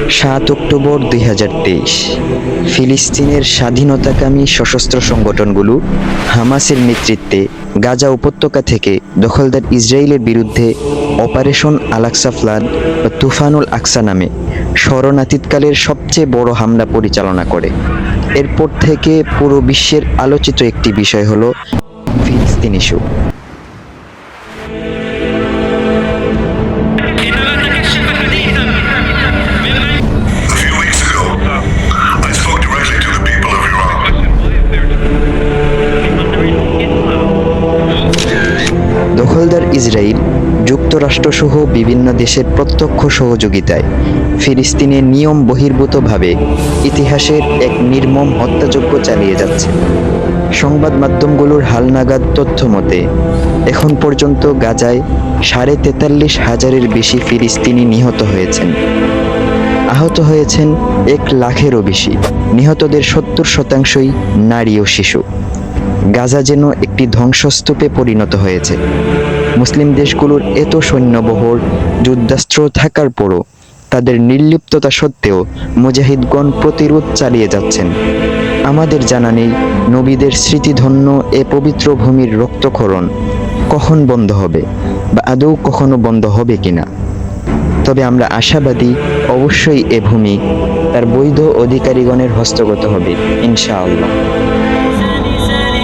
৭ October ২০২৩ ফিলিস্তিনের স্বাধীনতাকামী সশস্ত্র সংগঠনগুলো হামাসের নেতৃত্বে গাজা উপত্যকা থেকে দখলদার ইসরায়েলের বিরুদ্ধে অপারেশন আল-আকসা ফ্লাড বা তুফানুল আকসা নামে শরণার্থীকালের সবচেয়ে বড় হামলা পরিচালনা করে। এরপর থেকে পুরো বিশ্বের আলোচিত একটি বিষয় হলো ফিলিস্তিন ইস্যু। দখলদার ইসরায়েল যুক্তরাষ্ট্রসহ বিভিন্ন দেশের প্রত্যক্ষ সহযোগিতায় ফিলিস্তিনে নিয়ম বহির্ভূতভাবে ইতিহাসের এক নির্মম হত্যাযজ্ঞ চালিয়ে যাচ্ছে। সংবাদ মাধ্যমগুলোর হালনাগাদ তথ্য মতে এখন পর্যন্ত গাজায় ৪৩,৫০০-এর বেশি ফিলিস্তিনি নিহত হয়েছেন। আহত হয়েছেন ১,০০,০০০-এরও বেশি। নিহতদের ৭০% নারী ও শিশু। গাজা যেন একটি ধ্বংসস্তূপে পরিণত হয়েছে। মুসলিম দেশগুলোর এত সৈন্যবহর, যুদ্ধাস্ত্র থাকার পরও তাদের নির্লিপ্ততা সত্ত্বেও মুজাহিদগণ প্রতিরোধ চালিয়ে যাচ্ছেন। আমাদের জানা নেই নবীদের স্মৃতিধন্য এ পবিত্র ভূমির রক্তক্ষরণ কখন বন্ধ হবে বা আদৌ কখনো বন্ধ হবে কিনা। তবে আমরা আশাবাদী অবশ্যই এ ভূমি তার বৈধ অধিকারীগণের হস্তগত হবে ইনশাআল্লাহ।